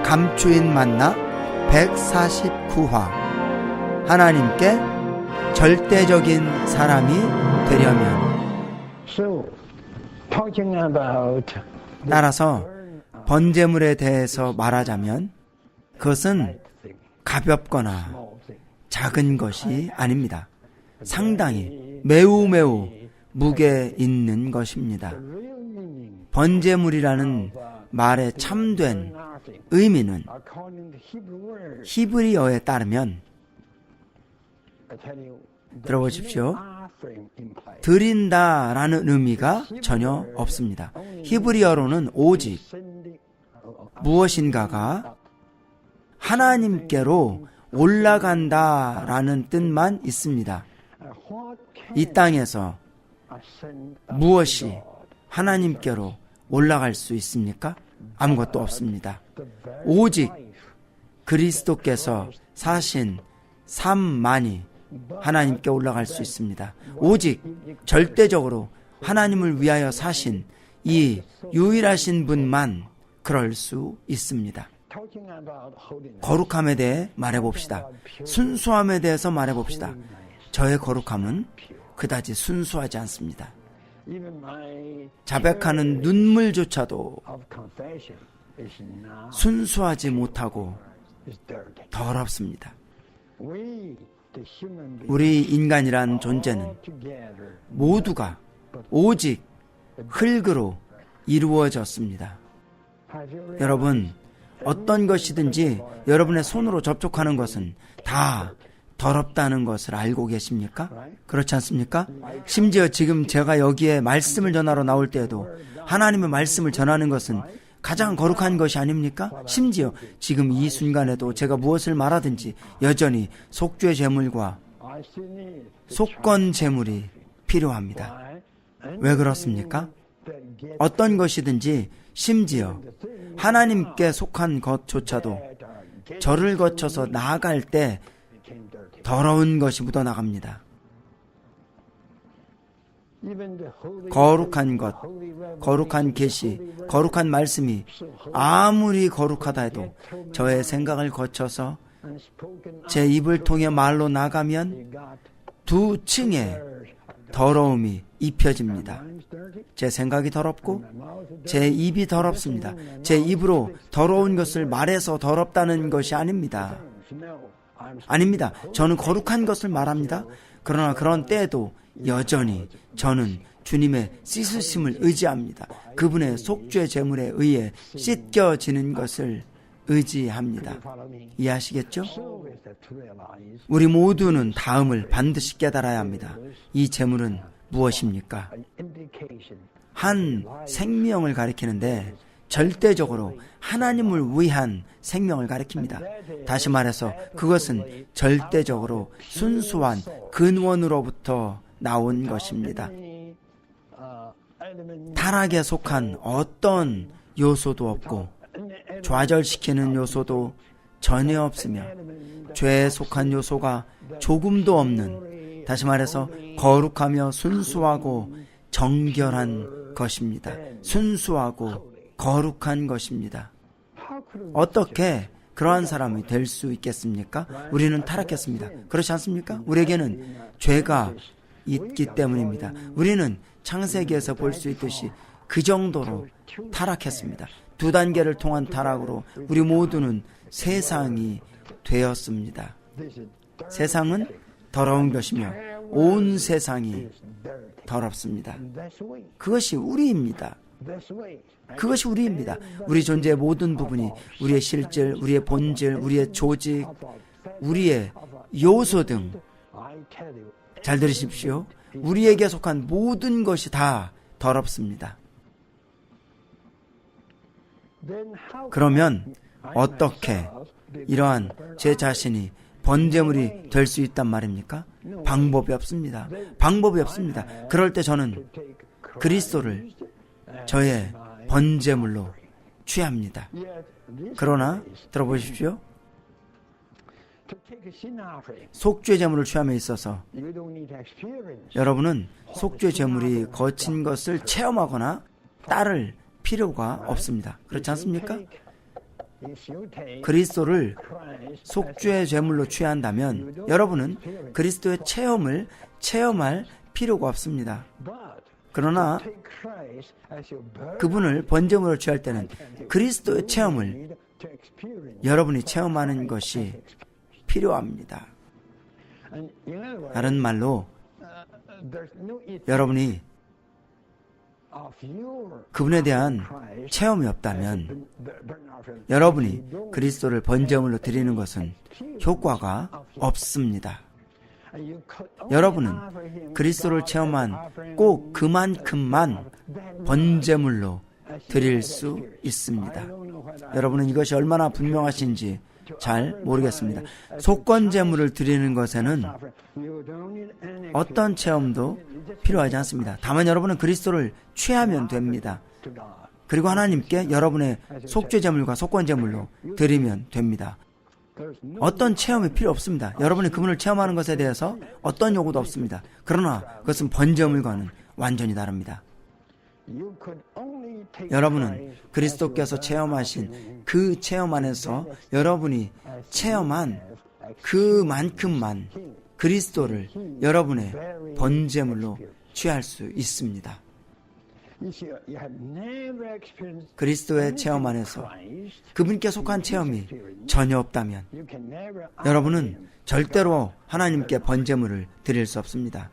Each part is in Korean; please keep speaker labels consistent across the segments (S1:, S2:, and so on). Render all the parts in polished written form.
S1: 감추인 만나 149화. 하나님께 절대적인 사람이 되려면. 따라서 번제물에 대해서 말하자면 그것은 가볍거나 작은 것이 아닙니다. 상당히 매우 무게 있는 것입니다. 번제물이라는 말의 참된 의미는 히브리어에 따르면, 들어보십시오, 드린다라는 의미가 전혀 없습니다. 히브리어로는 오직 무엇인가가 하나님께로 올라간다라는 뜻만 있습니다. 이 땅에서 무엇이 하나님께로 올라갈 수 있습니까? 아무것도 없습니다. 오직 그리스도께서 사신 삶만이 하나님께 올라갈 수 있습니다. 오직 절대적으로 하나님을 위하여 사신 이 유일하신 분만 그럴 수 있습니다. 거룩함에 대해 말해봅시다. 순수함에 대해서 말해봅시다. 저의 거룩함은 그다지 순수하지 않습니다. 자백하는 눈물조차도 순수하지 못하고 더럽습니다. 우리 인간이란 존재는 모두가 오직 흙으로 이루어졌습니다. 여러분, 어떤 것이든지 여러분의 손으로 접촉하는 것은 다 더럽다는 것을 알고 계십니까? 그렇지 않습니까? 심지어 지금 제가 여기에 말씀을 전하러 나올 때에도 하나님의 말씀을 전하는 것은 가장 거룩한 것이 아닙니까? 심지어 지금 이 순간에도 제가 무엇을 말하든지 여전히 속죄 제물과 속건 제물이 필요합니다. 왜 그렇습니까? 어떤 것이든지 심지어 하나님께 속한 것조차도 저를 거쳐서 나아갈 때 더러운 것이 묻어나갑니다. 거룩한 것, 거룩한 계시, 거룩한 말씀이 아무리 거룩하다 해도 저의 생각을 거쳐서 제 입을 통해 말로 나가면 두 층의 더러움이 입혀집니다. 제 생각이 더럽고 제 입이 더럽습니다. 제 입으로 더러운 것을 말해서 더럽다는 것이 아닙니다. 아닙니다. 저는 거룩한 것을 말합니다. 그러나 그런 때에도 여전히 저는 주님의 씻으심을 의지합니다. 그분의 속죄 제물에 의해 씻겨지는 것을 의지합니다. 이해하시겠죠? 우리 모두는 다음을 반드시 깨달아야 합니다. 이 제물은 무엇입니까? 한 생명을 가리키는데 절대적으로 하나님을 위한 생명을 가리킵니다. 다시 말해서 그것은 절대적으로 순수한 근원으로부터 나온 것입니다. 타락에 속한 어떤 요소도 없고 좌절시키는 요소도 전혀 없으며 죄에 속한 요소가 조금도 없는, 다시 말해서 거룩하며 순수하고 정결한 것입니다. 순수하고 거룩한 것입니다. 어떻게 그러한 사람이 될 수 있겠습니까? 우리는 타락했습니다. 그렇지 않습니까? 우리에게는 죄가 있기 때문입니다. 우리는 창세기에서 볼 수 있듯이 그 정도로 타락했습니다. 두 단계를 통한 타락으로 우리 모두는 세상이 되었습니다. 세상은 더러운 것이며 온 세상이 더럽습니다. 그것이 우리입니다. 그것이 우리입니다. 우리 존재의 모든 부분이, 우리의 실질, 우리의 본질, 우리의 조직, 우리의 요소 등, 잘 들으십시오. 우리에게 속한 모든 것이 다 더럽습니다. 그러면 어떻게 이러한 제 자신이 번제물이 될 수 있단 말입니까? 방법이 없습니다. 방법이 없습니다. 그럴 때 저는 그리스도를 저의 번제물로 취합니다. 그러나 들어보십시오. 속죄 제물을 취함에 있어서 여러분은 속죄 제물이 거친 것을 체험하거나 따를 필요가 없습니다. 그렇지 않습니까? 그리스도를 속죄의 제물로 취한다면 여러분은 그리스도의 체험을 체험할 필요가 없습니다. 그러나 그분을 번제물로 취할 때는 그리스도의 체험을 여러분이 체험하는 것이 필요합니다. 다른 말로 여러분이 그분에 대한 체험이 없다면 여러분이 그리스도를 번제물로 드리는 것은 효과가 없습니다. 여러분은 그리스도를 체험한 꼭 그만큼만 번제물로 드릴 수 있습니다. 여러분은 이것이 얼마나 분명하신지 잘 모르겠습니다. 속건제물을 드리는 것에는 어떤 체험도 필요하지 않습니다. 다만 여러분은 그리스도를 취하면 됩니다. 그리고 하나님께 여러분의 속죄제물과 속건제물로 드리면 됩니다. 어떤 체험이 필요 없습니다. 여러분이 그분을 체험하는 것에 대해서 어떤 요구도 없습니다. 그러나 그것은 번제물과는 완전히 다릅니다. 여러분은 그리스도께서 체험하신 그 체험 안에서 여러분이 체험한 그만큼만 그리스도를 여러분의 번제물로 취할 수 있습니다. 그리스도의 체험 안에서 그분께 속한 체험이 전혀 없다면 여러분은 절대로 하나님께 번제물을 드릴 수 없습니다.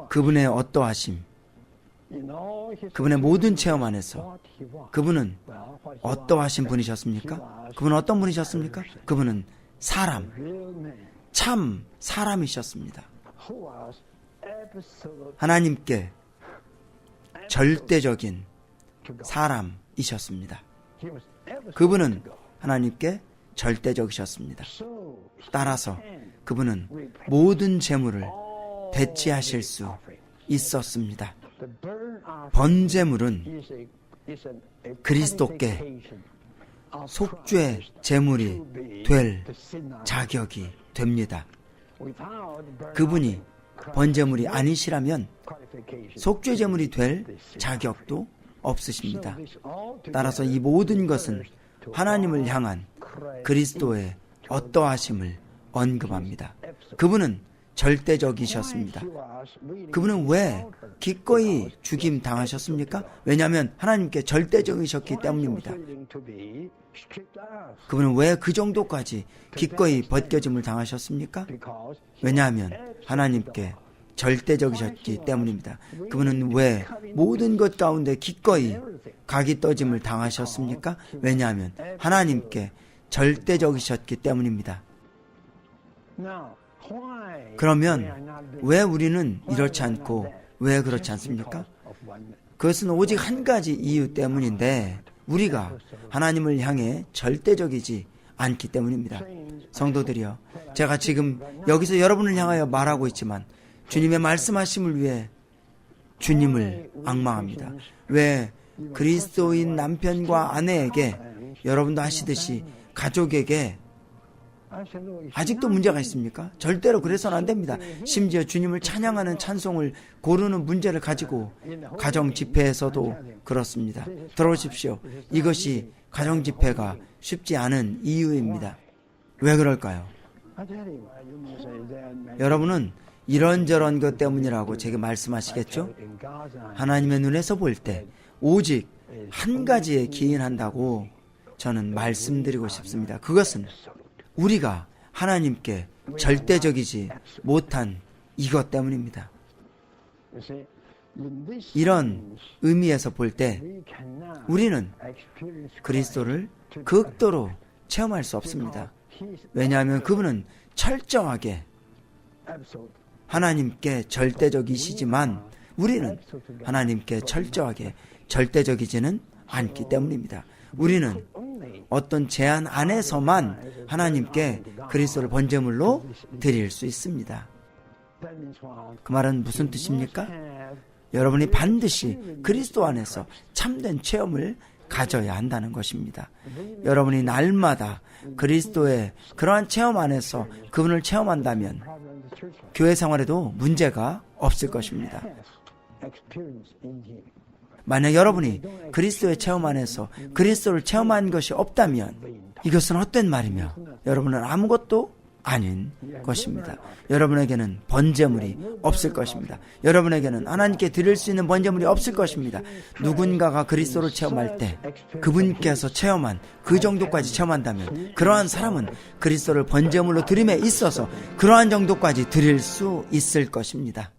S1: 그분의 어떠하심, 그분의 모든 체험 안에서 그분은 어떠하신 분이셨습니까? 그분은 어떤 분이셨습니까? 그분은 사람, 참 사람이셨습니다. 하나님께 절대적인 사람이셨습니다. 그분은 하나님께 절대적이셨습니다. 따라서 그분은 모든 제물을 대체하실 수 있었습니다. 번제물은 그리스도께 속죄 제물이 될 자격이 됩니다. 그분이 번제물이 아니시라면 속죄 제물이 될 자격도 없으십니다. 따라서 이 모든 것은 하나님을 향한 그리스도의 어떠하심을 언급합니다. 그분은 절대적이셨습니다. 그분은 왜 기꺼이 죽임 당하셨습니까? 왜냐하면 하나님께 절대적이셨기 때문입니다. 그분은 왜 그 정도까지 기꺼이 벗겨짐을 당하셨습니까? 왜냐하면 하나님께 절대적이셨기 때문입니다. 그분은 왜 모든 것 가운데 기꺼이 각이 떠짐을 당하셨습니까? 왜냐하면 하나님께 절대적이셨기 때문입니다. 그러면 왜 우리는 이렇지 않고 왜 그렇지 않습니까? 그것은 오직 한 가지 이유 때문인데 우리가 하나님을 향해 절대적이지 않기 때문입니다. 성도들이여, 제가 지금 여기서 여러분을 향하여 말하고 있지만 주님의 말씀하심을 위해 주님을 앙망합니다. 왜 그리스도인 남편과 아내에게 여러분도 하시듯이 가족에게 아직도 문제가 있습니까? 절대로 그래서는 안 됩니다. 심지어 주님을 찬양하는 찬송을 고르는 문제를 가지고 가정 집회에서도 그렇습니다. 들어오십시오. 이것이 가정 집회가 쉽지 않은 이유입니다. 왜 그럴까요? 여러분은 이런저런 것 때문이라고 제게 말씀하시겠죠? 하나님의 눈에서 볼 때 오직 한 가지에 기인한다고 저는 말씀드리고 싶습니다. 그것은 우리가 하나님께 절대적이지 못한 이것 때문입니다. 이런 의미에서 볼 때 우리는 그리스도를 극도로 체험할 수 없습니다. 왜냐하면 그분은 철저하게 하나님께 절대적이시지만 우리는 하나님께 철저하게 절대적이지는 않기 때문입니다. 우리는 어떤 제한 안에서만 하나님께 그리스도를 번제물로 드릴 수 있습니다. 그 말은 무슨 뜻입니까? 여러분이 반드시 그리스도 안에서 참된 체험을 가져야 한다는 것입니다. 여러분이 날마다 그리스도의 그러한 체험 안에서 그분을 체험한다면 교회 생활에도 문제가 없을 것입니다. 만약 여러분이 그리스도의 체험 안에서 그리스도를 체험한 것이 없다면 이것은 헛된 말이며 여러분은 아무것도 아닌 것입니다. 여러분에게는 번제물이 없을 것입니다. 여러분에게는 하나님께 드릴 수 있는 번제물이 없을 것입니다. 누군가가 그리스도를 체험할 때 그분께서 체험한 그 정도까지 체험한다면 그러한 사람은 그리스도를 번제물로 드림에 있어서 그러한 정도까지 드릴 수 있을 것입니다.